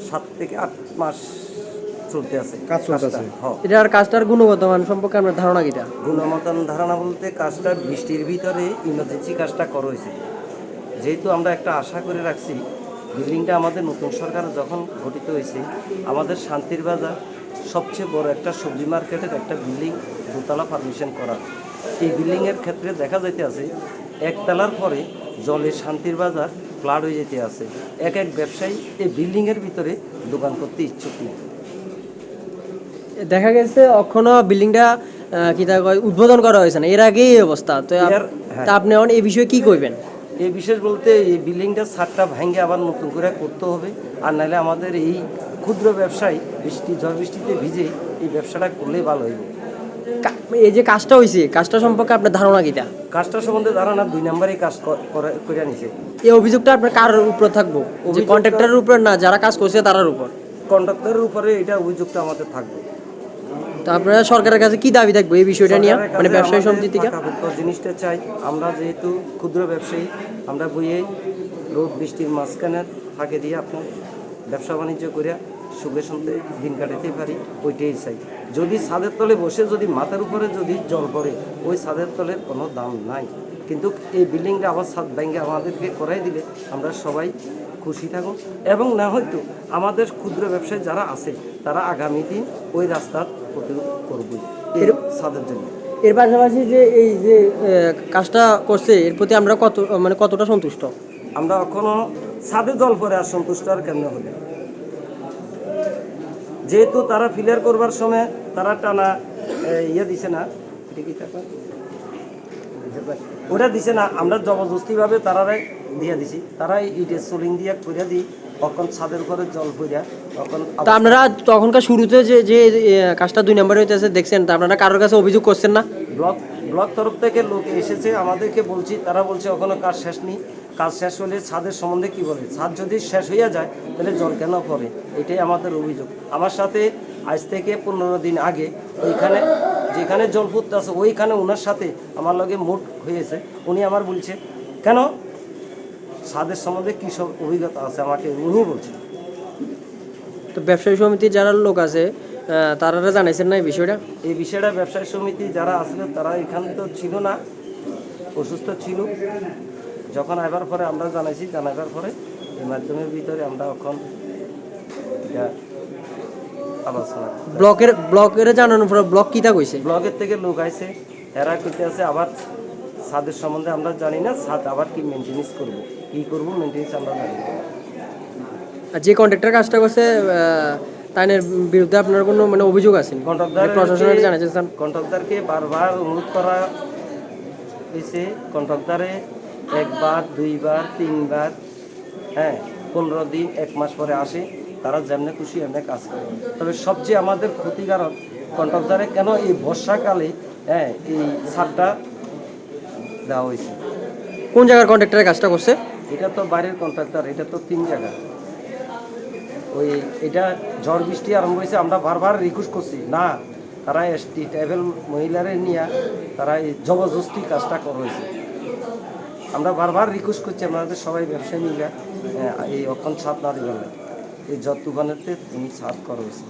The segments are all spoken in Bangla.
7 থেকে 8 মাস চলতে আছে কাজ চলতেছে। এটার কাজটার গুণগত মান সম্পর্কে আপনার ধারণা কিটা? গুণগতমান ধারণা বলতে কাজটা বৃষ্টির ভিতরে ইমার্জেন্সি কাজটা করা হয়েছে। যেহেতু আমরা একটা আশা করে রাখছি, বিল্ডিংটা আমাদের নতুন সরকার যখন গঠিত হয়েছে, আমাদের শান্তির বাজার সবচেয়ে বড় একটা সবজি মার্কেটের একটা বিল্ডিং দোতলা পারমিশন করা। এই বিল্ডিংয়ের ক্ষেত্রে দেখা যাইতে আছে একতলার পরে জলে শান্তির বাজার ফ্লাড হয়ে যেতে আছে। এক ব্যবসায়ী এই বিল্ডিংয়ের ভিতরে দোকান করতে ইচ্ছুক নেই। দেখা গেছে এখনো বিল্ডিংটা কি তা কয় উদ্বোধন করা হয়েছে না, এর আগেই এই অবস্থা। তো তা আপনি এখন এই বিষয়ে কি কইবেন? এই বিশেষ বলতে এই বিল্ডিংটা ছাদটা ভেঙে আবার নতুন করে করতে হবে, আর নাহলে আমাদের এই ক্ষুদ্র ব্যবসায়ী ঝড় বৃষ্টিতে ভিজে এই ব্যবসাটা করলেই ভালো হইবে। এই যে কাজটা হয়েছে, কাজটা সম্পর্কে আপনার ধারণা কিটা? কাজটা সম্বন্ধে ধারণা 2 নম্বরেই কাজ করে নিছে। এই অভিযোগটা আপনার কার উপর থাকবো? কন্ট্রাক্টরের উপর না যারা কাজ করছে তার উপর? কন্ট্রাক্টরের উপরে এটা অভিযোগটা আমাদের থাকবে। তো আপনারা সরকারের কাছে কি দাবি থাকবে এই বিষয়টা নিয়ে, মানে ব্যবসায়ী সমিতি থেকে? জিনিসটা চাই আমরা, যেহেতু ক্ষুদ্র ব্যবসায়ী, আমরা বইয়ে রোদ বৃষ্টির মাঝখানে ফাঁকে দিয়ে আপনার ব্যবসা বাণিজ্য করে সুখে শান্তি দিন কাটাতে পারি, ওইটাই চাই। যদি ছাদের তলে বসে যদি মাথার উপরে যদি জল পড়ে, ওই ছাদের তলের কোনো দাম নাই। কিন্তু এই বিল্ডিংটা আবার ছাদ ভেঙে আমাদেরকে করাই দিলে আমরা সবাই খুশি থাকুন, এবং না হয়তো আমাদের ক্ষুদ্র ব্যবসায়ী যারা আছে তারা আগামী দিন ওই রাস্তার প্রতিরোধ করবে এর ছাদের জন্য। এর পাশাপাশি যে এই যে কাজটা করছে এর প্রতি আমরা কতটা সন্তুষ্ট? আমরা এখনো ছাদে জল পরে আর সন্তুষ্ট আর কেমন হবে, যেহেতু তারা ফিলার করবার সময় তারা টানা দিছে না, ওটা দিছে না, আমরা জবরদস্তিভাবে তারারে দিয়ে দিছি। তারা ইটের সোলিং দিয়ে করে দিই, তখন ছাদের উপরে জল পড়িয়া তখন। তা আপনারা তখনকার শুরুতে যে যে কাজটা 2 নম্বরে হইতেছে দেখছেন, তা আপনারা কারোর কাছে অভিযোগ করছেন না? ব্লক তরফ থেকে লোক এসেছে, আমাদেরকে বলছি, তারা বলছে এখনো কাজ শেষ নেই। কাজ শেষ হলে ছাদের সম্বন্ধে কি বলে, ছাদ যদি শেষ হইয়া যায় তাহলে জল কেন পড়ে, এটাই আমাদের অভিযোগ। আমার সাথে আজ থেকে 15 দিন আগে ওইখানে যেখানে জল পড়তে আছে ওইখানে ওনার সাথে আমার লগে মুঠ হয়েছে। উনি আমার বলছে কেন ছাদের সম্বন্ধে কী সব অভিজ্ঞতা আছে আমাকে উনি বলছে। তো ব্যবসায়ী সমিতির যারা লোক আছে তারা জানাইছেন না এই বিষয়টা? এই বিষয়টা ব্যবসায়ী সমিতি যারা আসলে তারা এখানে তো ছিল না, অসুস্থ ছিল। যখন আইবার পরে আমরা জানাইছি, জানাবার পরে এই মাধ্যমের ভিতরে আমরা এখন এটা আলোচনা ব্লকের জানানোর পরে ব্লক কিটা কইছে? ব্লকের থেকে লোক আইছে, এরা করতে আছে আবার ছাদের সম্বন্ধে আমরা জানি না, ছাদ আবার কি মেনটেন্স করবো, কী করবো মেনটেন্স আমরা জানি না। আর যে কন্ট্রাক্টর কাজটা করছে তার বিরুদ্ধে আপনার কোনো অভিযোগ আছে? প্রশাসনের জানাচ্ছেন? কন্ট্রাক্টরকে বারবার অনুরোধ করা হয়েছে, কন্ট্রাক্টরে 1 বার 2 বার 3 বার 15 দিন 1 মাস পরে আসে, তারা যেমনি খুশি এমনি কাজ করে। তবে সবচেয়ে আমাদের ক্ষতিকারক কন্ট্রাক্টরে কেন এই বর্ষাকালে এই ছাদটা দেওয়া হয়েছে। কোন জায়গার কন্ট্রাক্টরের কাজটা করছে? এটা তো বাইরের কন্ট্রাক্টর, এটা তো 3 জায়গা। ওই এটা ঝড় বৃষ্টি আরম্ভ হয়েছে, আমরা বারবার রিকোয়েস্ট করছি না, তারা এসটি ট্রাইবেল মহিলারে নিয়ে তারা এই জবরদস্তি কাজটা করা হয়েছে। আমরা বারবার রিকোয়েস্ট করছি আমাদের সবাই ব্যবসায়ী মিলে এই অক্ষণ ছাদ না দেবেন না, এই যত দোকানেতে তুমি ছাদ করা হয়েছে।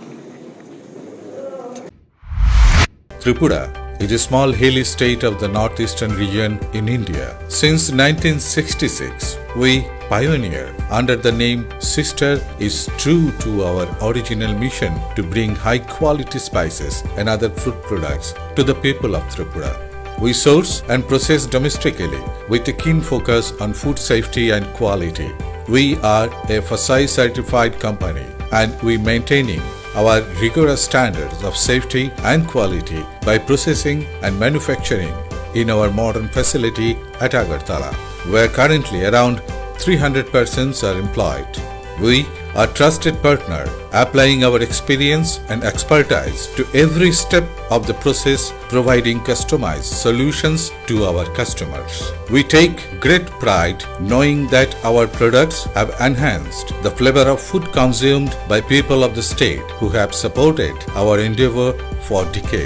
Tripura is a small hilly state of the northeastern region in India. Since 1966, we pioneer under the name Sister is true to our original mission to bring high quality spices and other fruit products to the people of Tripura. We source and process domestically with a keen focus on food safety and quality. We are a FSSAI certified company and we maintaining our rigorous standards of safety and quality by processing and manufacturing in our modern facility at Agartala, where currently around 300 persons are employed. We are trusted partner, applying our experience and expertise to every step of the process, providing customized solutions to our customers. We take great pride knowing that our products have enhanced the flavor of food consumed by people of the state who have supported our endeavor for decades.